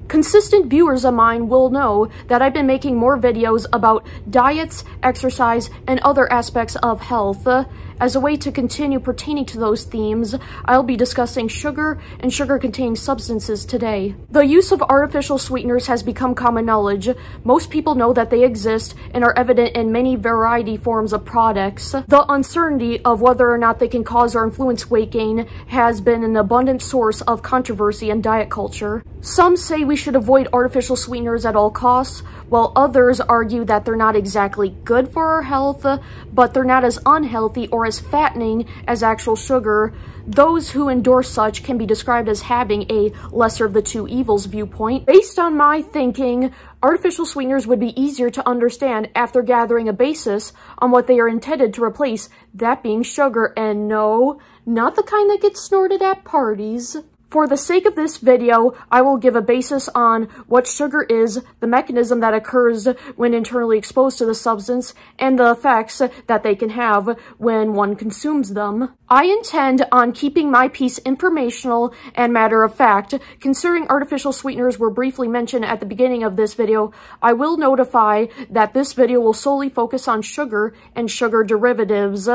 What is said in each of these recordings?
Consistent viewers of mine will know that I've been making more videos about diets, exercise, and other aspects of health. As a way to continue pertaining to those themes, I'll be discussing sugar and sugar-containing substances today. The use of artificial sweeteners has become common knowledge. Most people know that they exist and are evident in many variety forms of products. The uncertainty of whether or not they can cause or influence weight gain has been an abundant source of controversy in diet culture. Some say we should avoid artificial sweeteners at all costs, while others argue that they're not exactly good for our health, but they're not as unhealthy or as fattening as actual sugar. Those who endorse such can be described as having a lesser of the two evils viewpoint. Based on my thinking, artificial sweeteners would be easier to understand after gathering a basis on what they are intended to replace, that being sugar, and no, not the kind that gets snorted at parties. For the sake of this video, I will give a basis on what sugar is, the mechanism that occurs when internally exposed to the substance, and the effects that they can have when one consumes them. I intend on keeping my piece informational and matter of fact. Considering artificial sweeteners were briefly mentioned at the beginning of this video, I will notify that this video will solely focus on sugar and sugar derivatives.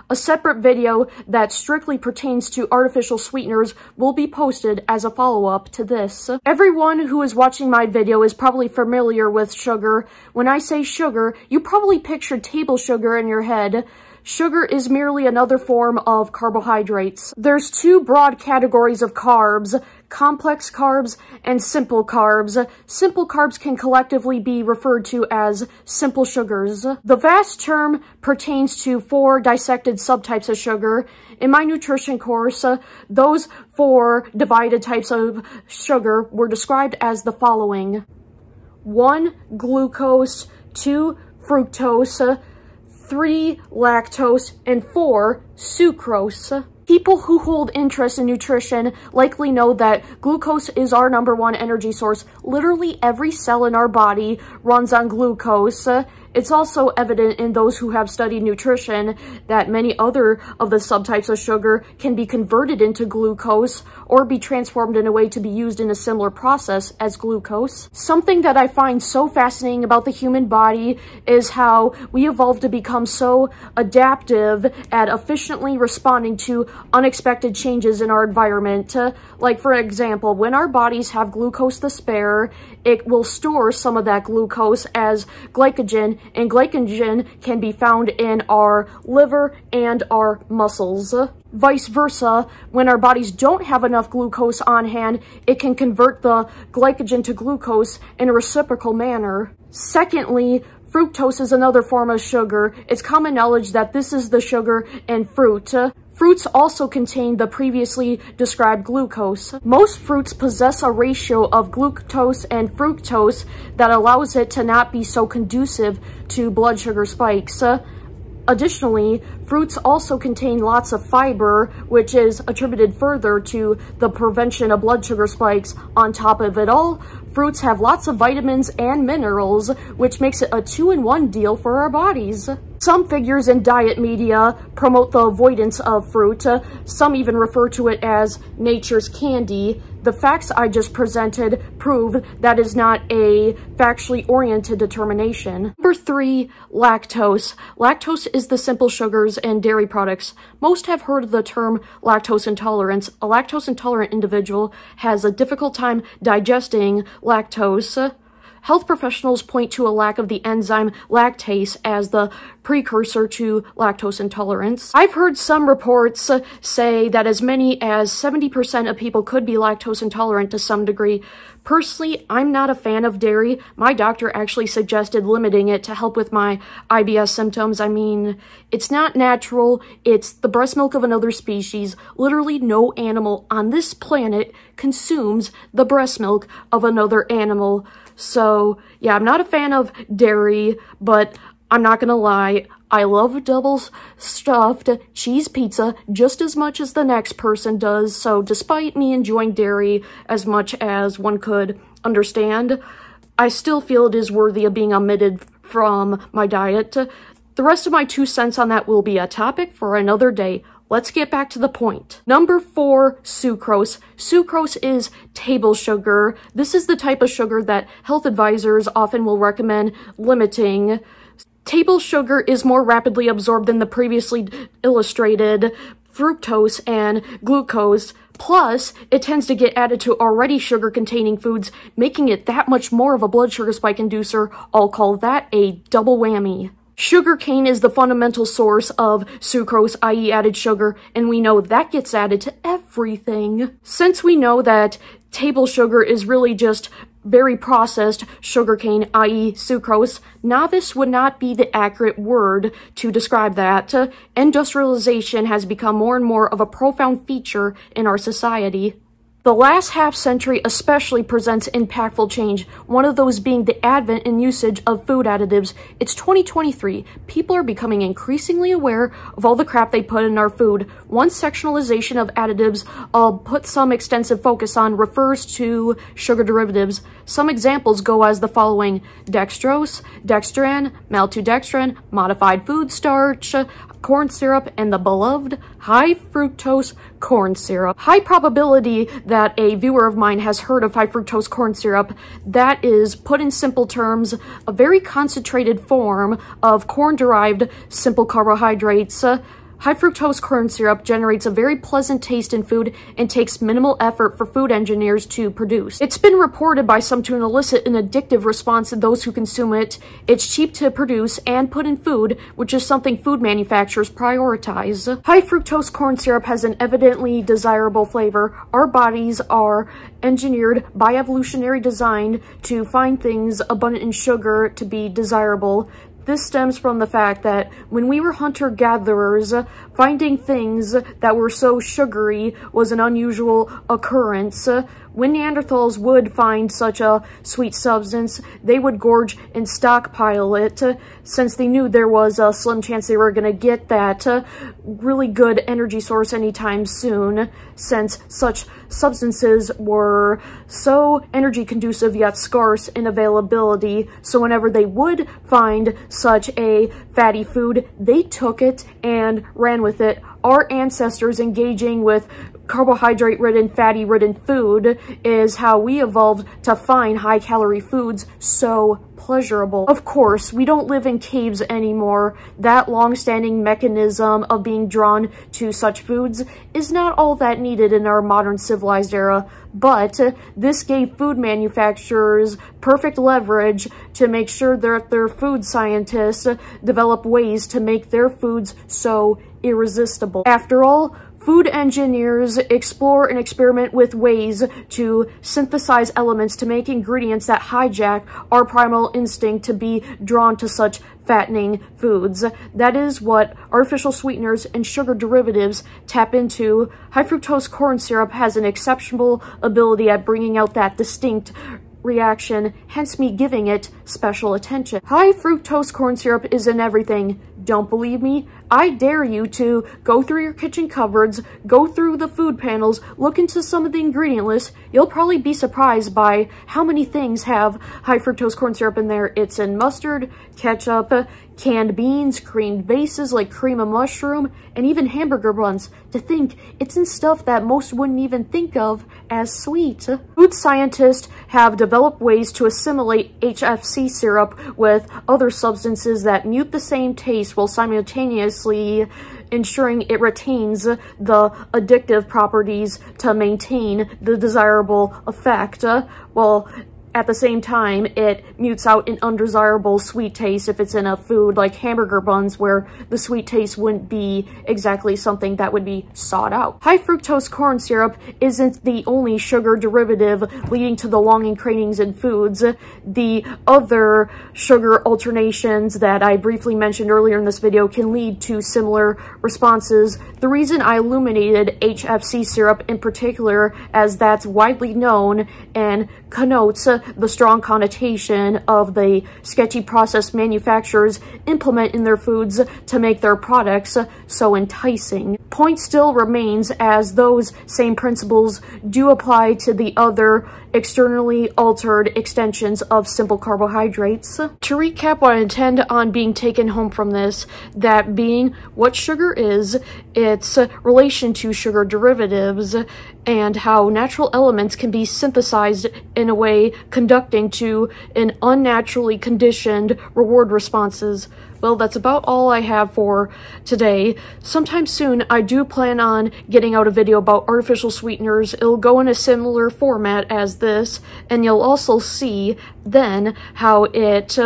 A separate video that strictly pertains to artificial sweeteners will be posted as a follow-up to this. Everyone who is watching my video is probably familiar with sugar. When I say sugar, you probably picture table sugar in your head. Sugar is merely another form of carbohydrates. There's two broad categories of carbs, complex carbs and simple carbs. Simple carbs can collectively be referred to as simple sugars. The vast term pertains to 4 dissected subtypes of sugar. In my nutrition course, those 4 divided types of sugar were described as the following: 1. Glucose, 2. Fructose, 3. Lactose, and 4. Sucrose. People who hold interest in nutrition likely know that glucose is our #1 energy source. Literally every cell in our body runs on glucose. It's also evident in those who have studied nutrition that many other of the subtypes of sugar can be converted into glucose or be transformed in a way to be used in a similar process as glucose. Something that I find so fascinating about the human body is how we evolved to become so adaptive at efficiently responding to unexpected changes in our environment. Like, for example, when our bodies have glucose to spare, it will store some of that glucose as glycogen, and glycogen can be found in our liver and our muscles. Vice versa, when our bodies don't have enough glucose on hand, it can convert the glycogen to glucose in a reciprocal manner. Secondly, fructose is another form of sugar. It's common knowledge that this is the sugar in fruit. Fruits also contain the previously described glucose. Most fruits possess a ratio of glucose and fructose that allows it to not be so conducive to blood sugar spikes. Additionally, fruits also contain lots of fiber, which is attributed further to the prevention of blood sugar spikes. On top of it all, fruits have lots of vitamins and minerals, which makes it a 2-in-1 deal for our bodies. Some figures in diet media promote the avoidance of fruit. Some even refer to it as nature's candy. The facts I just presented prove that is not a factually oriented determination. Number 3, lactose. Lactose is the simple sugars in dairy products. Most have heard of the term lactose intolerance. A lactose intolerant individual has a difficult time digesting lactose. Health professionals point to a lack of the enzyme lactase as the precursor to lactose intolerance. I've heard some reports say that as many as 70% of people could be lactose intolerant to some degree. Personally, I'm not a fan of dairy. My doctor actually suggested limiting it to help with my IBS symptoms. I mean, it's not natural. It's the breast milk of another species. Literally no animal on this planet consumes the breast milk of another animal. So, yeah, I'm not a fan of dairy, but I'm not gonna lie, I love double stuffed cheese pizza just as much as the next person does. So despite me enjoying dairy as much as one could understand, I still feel it is worthy of being omitted from my diet. The rest of my 2 cents on that will be a topic for another day. let's get back to the point. Number 4, sucrose. Sucrose is table sugar. This is the type of sugar that health advisors often will recommend limiting. Table sugar is more rapidly absorbed than the previously illustrated fructose and glucose. Plus, it tends to get added to already sugar-containing foods, making it that much more of a blood sugar spike inducer. I'll call that a double whammy. Sugarcane is the fundamental source of sucrose, i.e. added sugar, and we know that gets added to everything. Since we know that table sugar is really just very processed sugarcane, i.e. sucrose, novice would not be the accurate word to describe that. Industrialization has become more and more of a profound feature in our society. The last half century especially presents impactful change, one of those being the advent and usage of food additives. It's 2023. People are becoming increasingly aware of all the crap they put in our food. One sectionalization of additives I'll put some extensive focus on refers to sugar derivatives. Some examples go as the following: dextrose, dextran, maltodextrin, modified food starch, corn syrup, and the beloved high fructose corn syrup. High probability that a viewer of mine has heard of high fructose corn syrup. That is, put in simple terms, a very concentrated form of corn-derived simple carbohydrates. High fructose corn syrup generates a very pleasant taste in food and takes minimal effort for food engineers to produce. It's been reported by some to elicit an addictive response in those who consume it. It's cheap to produce and put in food, which is something food manufacturers prioritize. High fructose corn syrup has an evidently desirable flavor. Our bodies are engineered by evolutionary design to find things abundant in sugar to be desirable. This stems from the fact that when we were hunter-gatherers, finding things that were so sugary was an unusual occurrence. When Neanderthals would find such a sweet substance, they would gorge and stockpile it, since they knew there was a slim chance they were going to get that really good energy source anytime soon, since such substances were so energy conducive yet scarce in availability. So whenever they would find such a fatty food, they took it and ran with it. Our ancestors engaging with carbohydrate-ridden, fatty-ridden food is how we evolved to find high-calorie foods so pleasurable. Of course, we don't live in caves anymore. That long-standing mechanism of being drawn to such foods is not all that needed in our modern civilized era, but this gave food manufacturers perfect leverage to make sure that their food scientists develop ways to make their foods so irresistible. After all, food engineers explore and experiment with ways to synthesize elements to make ingredients that hijack our primal instinct to be drawn to such fattening foods. That is what artificial sweeteners and sugar derivatives tap into. High fructose corn syrup has an exceptional ability at bringing out that distinct reaction, hence me giving it special attention. High fructose corn syrup is in everything. Don't believe me? I dare you to go through your kitchen cupboards, go through the food panels, look into some of the ingredient lists. You'll probably be surprised by how many things have high fructose corn syrup in there. It's in mustard, ketchup, canned beans, creamed bases like cream of mushroom, and even hamburger buns. To think, it's in stuff that most wouldn't even think of as sweet. Food scientists have developed ways to assimilate HFC syrup with other substances that mute the same taste while simultaneously ensuring it retains the addictive properties to maintain the desirable effect, while at the same time, it mutes out an undesirable sweet taste if it's in a food like hamburger buns, where the sweet taste wouldn't be exactly something that would be sought out. High fructose corn syrup isn't the only sugar derivative leading to the longing cravings in foods. The other sugar alternations that I briefly mentioned earlier in this video can lead to similar responses. The reason I illuminated HFC syrup in particular, as that's widely known and connotes the strong connotation of the sketchy process manufacturers implement in their foods to make their products so enticing. Point still remains, as those same principles do apply to the other externally altered extensions of simple carbohydrates. To recap what I intend on being taken home from this, that being what sugar is, its relation to sugar derivatives, and how natural elements can be synthesized in a way conducting to an unnaturally conditioned reward responses. Well, that's about all I have for today. Sometime soon, I do plan on getting out a video about artificial sweeteners. It'll go in a similar format as this, and you'll also see then how it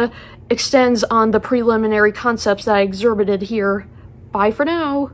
extends on the preliminary concepts that I exhibited here. Bye for now.